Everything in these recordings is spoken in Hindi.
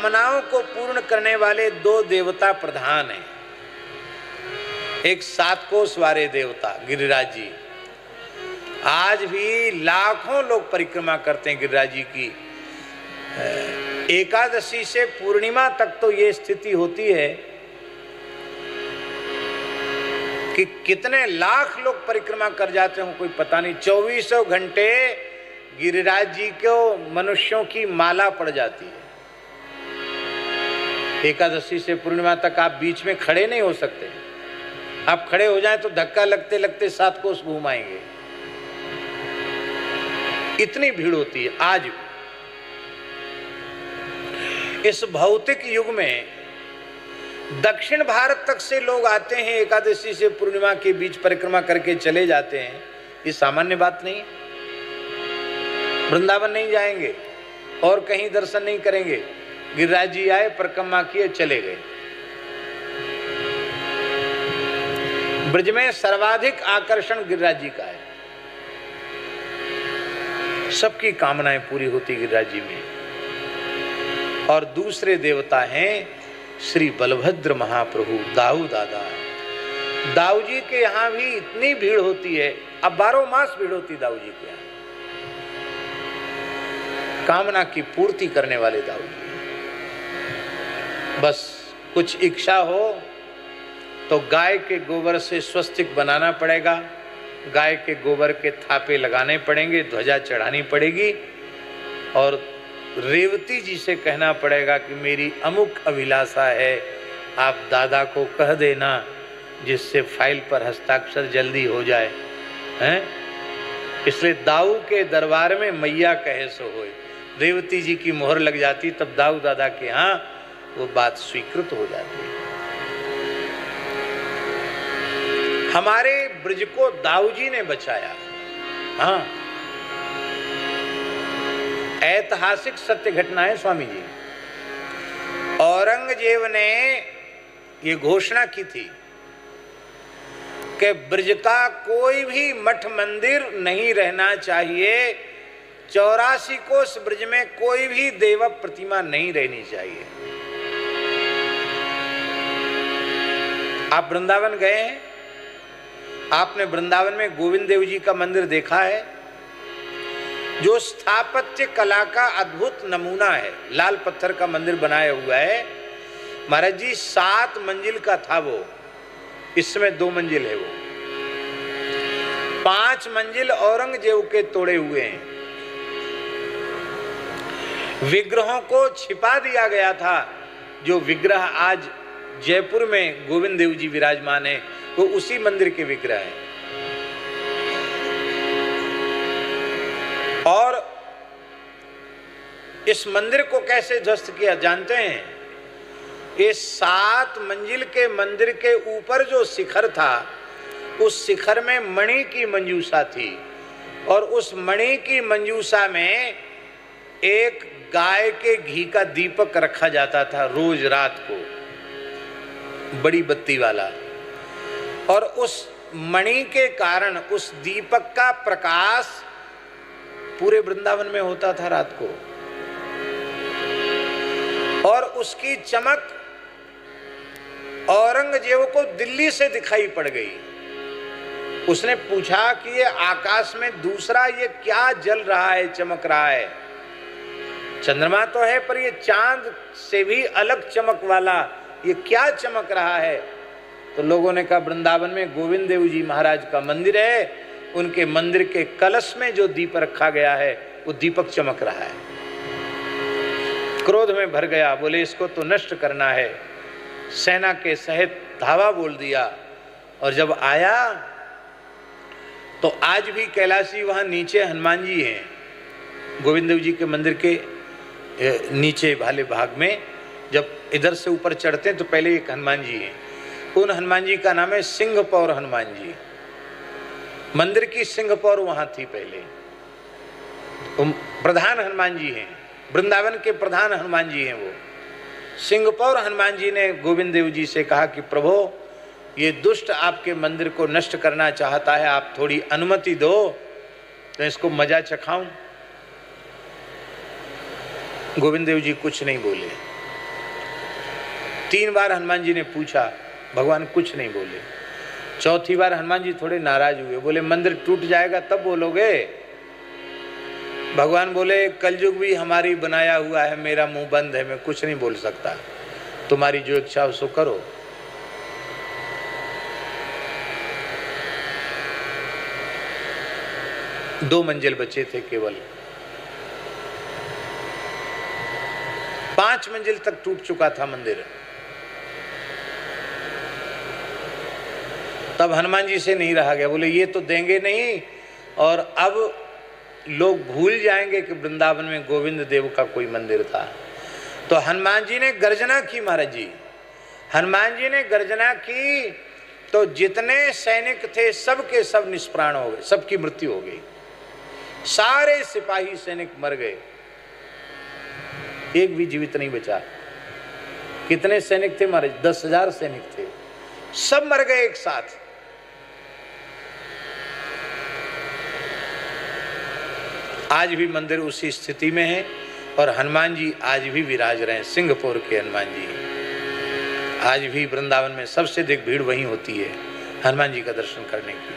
कामनाओं को पूर्ण करने वाले दो देवता प्रधान हैं। एक 7 कोस वाले देवता गिरिराज जी, आज भी लाखों लोग परिक्रमा करते हैं गिरिराज जी की। एकादशी से पूर्णिमा तक तो ये स्थिति होती है कि कितने लाख लोग परिक्रमा कर जाते हो कोई पता नहीं। 2400 घंटे गिरिराज जी को मनुष्यों की माला पड़ जाती है। एकादशी से पूर्णिमा तक आप बीच में खड़े नहीं हो सकते। आप खड़े हो जाएं तो धक्का लगते लगते 7 कोस घूम आएंगे, इतनी भीड़ होती है आज भी। इस भौतिक युग में दक्षिण भारत तक से लोग आते हैं, एकादशी से पूर्णिमा के बीच परिक्रमा करके चले जाते हैं। ये सामान्य बात नहीं है। वृंदावन नहीं जाएंगे और कहीं दर्शन नहीं करेंगे, गिरिराज जी आए, परिक्रमा किए, चले गए। ब्रज में सर्वाधिक आकर्षण गिरिराज जी का है। सबकी कामनाएं पूरी होती गिरिराज जी में। और दूसरे देवता हैं श्री बलभद्र महाप्रभु, दाऊ दादा। दाऊ जी के यहाँ भी इतनी भीड़ होती है, अब 12 मास भीड़ होती दाऊ जी के यहाँ। कामना की पूर्ति करने वाले दाऊ जी। बस कुछ इच्छा हो तो गाय के गोबर से स्वस्तिक बनाना पड़ेगा, गाय के गोबर के थापे लगाने पड़ेंगे, ध्वजा चढ़ानी पड़ेगी और रेवती जी से कहना पड़ेगा कि मेरी अमुक अभिलाषा है, आप दादा को कह देना, जिससे फाइल पर हस्ताक्षर जल्दी हो जाए। हैं? इसलिए दाऊ के दरबार में मैया कहे सो होए। रेवती जी की मोहर लग जाती, तब दाऊ दादा के यहाँ वो बात स्वीकृत हो जाती है। हमारे ब्रज को दाऊ जी ने बचाया। हाँ, ऐतिहासिक सत्य घटना है स्वामी जी। औरंगजेब ने ये घोषणा की थी कि ब्रज का कोई भी मठ मंदिर नहीं रहना चाहिए, 84 कोस ब्रज में कोई भी देव प्रतिमा नहीं रहनी चाहिए। आप वृंदावन गए हैं, आपने वृंदावन में गोविंद देव जी का मंदिर देखा है, जो स्थापत्य कला का अद्भुत नमूना है। लाल पत्थर का मंदिर बनाया हुआ है महाराज जी। 7 मंजिल का था वो, इस समय 2 मंजिल है वो। 5 मंजिल औरंगजेब के तोड़े हुए हैं। विग्रहों को छिपा दिया गया था। जो विग्रह आज जयपुर में गोविंद देव जी विराजमान है, वो उसी मंदिर के विग्रह हैं। और इस मंदिर को कैसे ध्वस्त किया जानते हैं? इस 7 मंजिल के मंदिर के ऊपर जो शिखर था, उस शिखर में मणि की मंजूषा थी और उस मणि की मंजूषा में एक गाय के घी का दीपक रखा जाता था रोज रात को, बड़ी बत्ती वाला। और उस मणि के कारण उस दीपक का प्रकाश पूरे वृंदावन में होता था रात को, और उसकी चमक औरंगजेब को दिल्ली से दिखाई पड़ गई। उसने पूछा कि ये आकाश में दूसरा ये क्या जल रहा है, चमक रहा है? चंद्रमा तो है, पर ये चांद से भी अलग चमक वाला ये क्या चमक रहा है? तो लोगों ने कहा वृंदावन में गोविंद देव जी महाराज का मंदिर है, उनके मंदिर के कलश में जो दीप रखा गया है वो दीपक चमक रहा है। क्रोध में भर गया, बोले इसको तो नष्ट करना है। सेना के सहित धावा बोल दिया। और जब आया तो आज भी कैलाशी वहां नीचे हनुमान जी हैं, गोविंद देव जी के मंदिर के नीचे वाले भाग में। जब इधर से ऊपर चढ़ते हैं तो पहले एक हनुमान जी हैं। उन हनुमान जी का नाम है सिंहपौर हनुमान जी। मंदिर की सिंहपौर वहां थी पहले। प्रधान हनुमान जी हैं, वृंदावन के प्रधान हनुमान जी हैं वो। सिंहपौर हनुमान जी ने गोविंद देव जी से कहा कि प्रभु, ये दुष्ट आपके मंदिर को नष्ट करना चाहता है, आप थोड़ी अनुमति दो तो इसको मजा चखाऊं। गोविंद देव जी कुछ नहीं बोले। 3 बार हनुमान जी ने पूछा, भगवान कुछ नहीं बोले। चौथी बार हनुमान जी थोड़े नाराज हुए, बोले मंदिर टूट जाएगा तब बोलोगे। भगवान बोले कलयुग भी हमारी बनाया हुआ है, मेरा मुंह बंद है, मैं कुछ नहीं बोल सकता, तुम्हारी जो इच्छा हो सो करो। दो मंजिल बचे थे केवल, 5 मंजिल तक टूट चुका था मंदिर। तब हनुमान जी से नहीं रहा गया, बोले ये तो देंगे नहीं, और अब लोग भूल जाएंगे कि वृंदावन में गोविंद देव का कोई मंदिर था। तो हनुमान जी ने गर्जना की, महाराज जी हनुमान जी ने गर्जना की, तो जितने सैनिक थे सब के सब निष्प्राण हो गए, सबकी मृत्यु हो गई, सारे सिपाही सैनिक मर गए, एक भी जीवित नहीं बचा। कितने सैनिक थे महाराज? 10,000 सैनिक थे, सब मर गए एक साथ। आज भी मंदिर उसी स्थिति में है और हनुमान जी आज भी विराज रहे हैं, सिंहपुर के हनुमान जी। आज भी वृंदावन में सबसे अधिक भीड़ वहीं होती है हनुमान जी का दर्शन करने की।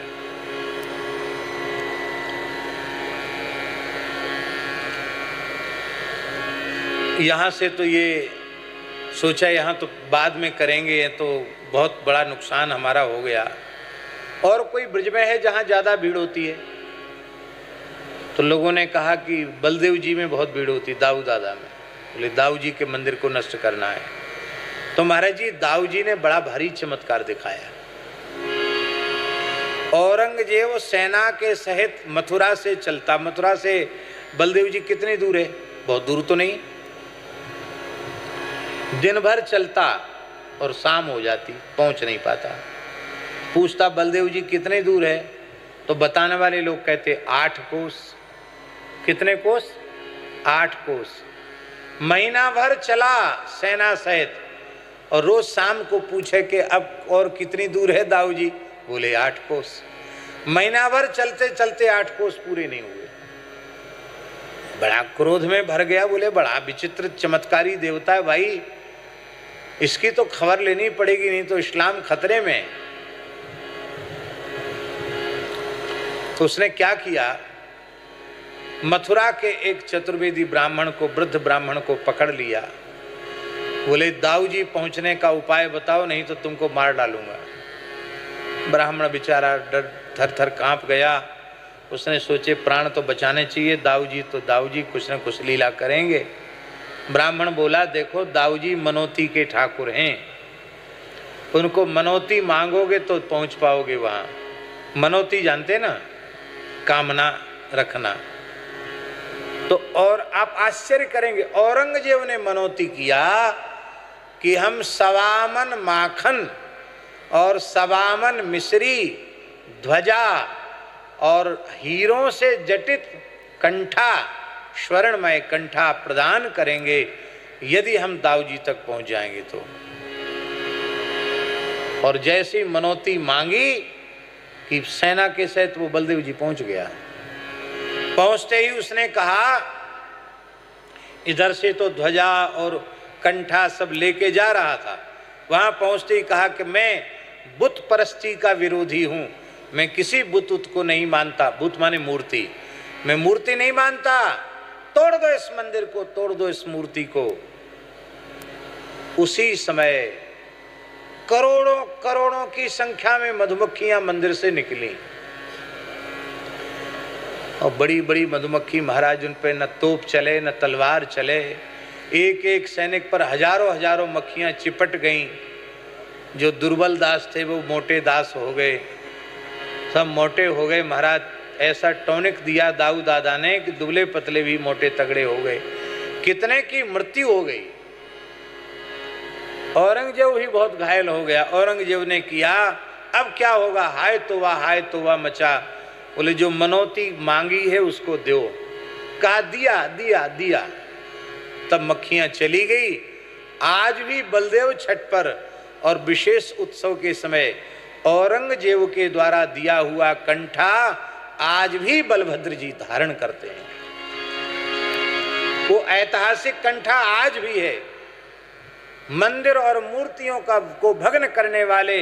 यहाँ से तो ये सोचा यहाँ तो बाद में करेंगे, तो बहुत बड़ा नुकसान हमारा हो गया। और कोई ब्रज में है जहाँ ज़्यादा भीड़ होती है? तो लोगों ने कहा कि बलदेव जी में बहुत भीड़ होती, दाऊ दादा में। बोले दाऊ जी के मंदिर को नष्ट करना है। तो महाराज जी दाऊ जी ने बड़ा भारी चमत्कार दिखाया। औरंगजेब सेना के सहित मथुरा से चलता, मथुरा से बलदेव जी कितनी दूर है? बहुत दूर तो नहीं, दिन भर चलता और शाम हो जाती, पहुंच नहीं पाता। पूछता बलदेव जी कितने दूर है? तो बताने वाले लोग कहते 8 कोस। कितने कोस? 8 कोस। महीना भर चला सेना सहित, और रोज शाम को पूछे कि अब और कितनी दूर है दाऊ जी? बोले 8 कोस। महीना भर चलते चलते 8 कोस पूरे नहीं हुए। बड़ा क्रोध में भर गया, बोले बड़ा विचित्र चमत्कारी देवता है भाई, इसकी तो खबर लेनी पड़ेगी, नहीं तो इस्लाम खतरे में। तो उसने क्या किया, मथुरा के एक चतुर्वेदी ब्राह्मण को, वृद्ध ब्राह्मण को पकड़ लिया। बोले दाऊ जी पहुंचने का उपाय बताओ, नहीं तो तुमको मार डालूंगा। ब्राह्मण बेचारा डर थर थर कांप गया। उसने सोचे प्राण तो बचाने चाहिए, दाऊ जी तो दाऊ जी कुछ न कुछ लीला करेंगे। ब्राह्मण बोला देखो दाऊ जी मनोती के ठाकुर हैं, उनको मनोती मांगोगे तो पहुंच पाओगे वहां। मनोती जानते ना, कामना रखना। तो और आप आश्चर्य करेंगे, औरंगजेब ने मनोती किया कि हम सवामन माखन और सवामन मिश्री ध्वजा और हीरों से जटित कंठा, स्वर्णमय कंठा प्रदान करेंगे यदि हम दाऊ जी तक पहुंच जाएंगे तो। और जैसी मनोती मांगी कि सेना के सहित वो बलदेव जी पहुंच गया। पहुंचते ही उसने कहा, इधर से तो ध्वजा और कंठा सब लेके जा रहा था, वहां पहुंचते ही कहा कि मैं बुत परस्ती का विरोधी हूं, मैं किसी बुत को नहीं मानता। बुत माने मूर्ति, मैं मूर्ति नहीं मानता, तोड़ दो इस मंदिर को, तोड़ दो इस मूर्ति को। उसी समय करोड़ों करोड़ों की संख्या में मधुमक्खियां मंदिर से निकली, और बड़ी बड़ी मधुमक्खी महाराज, उन पे न तोप चले न तलवार चले, एक एक सैनिक पर हजारों हजारों मक्खियां चिपट गईं। जो दुर्बल दास थे वो मोटे दास हो गए, सब मोटे हो गए महाराज। ऐसा टॉनिक दिया दाऊ दादा ने कि दुबले पतले भी मोटे तगड़े हो गए, कितने की मृत्यु हो गई। औरंगजेब भी बहुत घायल हो गया। औरंगजेब ने किया, अब क्या होगा, हाय तोबा मचा। बोले जो मनोती मांगी है उसको दो। कहा दिया दिया दिया, तब मक्खियां चली गई। आज भी बलदेव छठ पर और विशेष उत्सव के समय औरंगजेब के द्वारा दिया हुआ कंठा आज भी बलभद्र जी धारण करते हैं। वो ऐतिहासिक कंठा आज भी है। मंदिर और मूर्तियों को भग्न करने वाले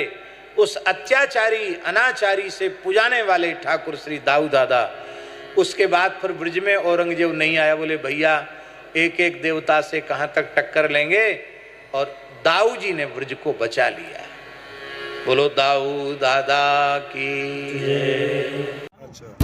उस अत्याचारी अनाचारी से पुजाने वाले ठाकुर श्री दाऊ दादा। उसके बाद फिर ब्रज में औरंगजेब नहीं आया। बोले भैया एक एक देवता से कहां तक टक्कर लेंगे, और दाऊ जी ने ब्रज को बचा लिया। बोलो दाऊ दादा की। अच्छा।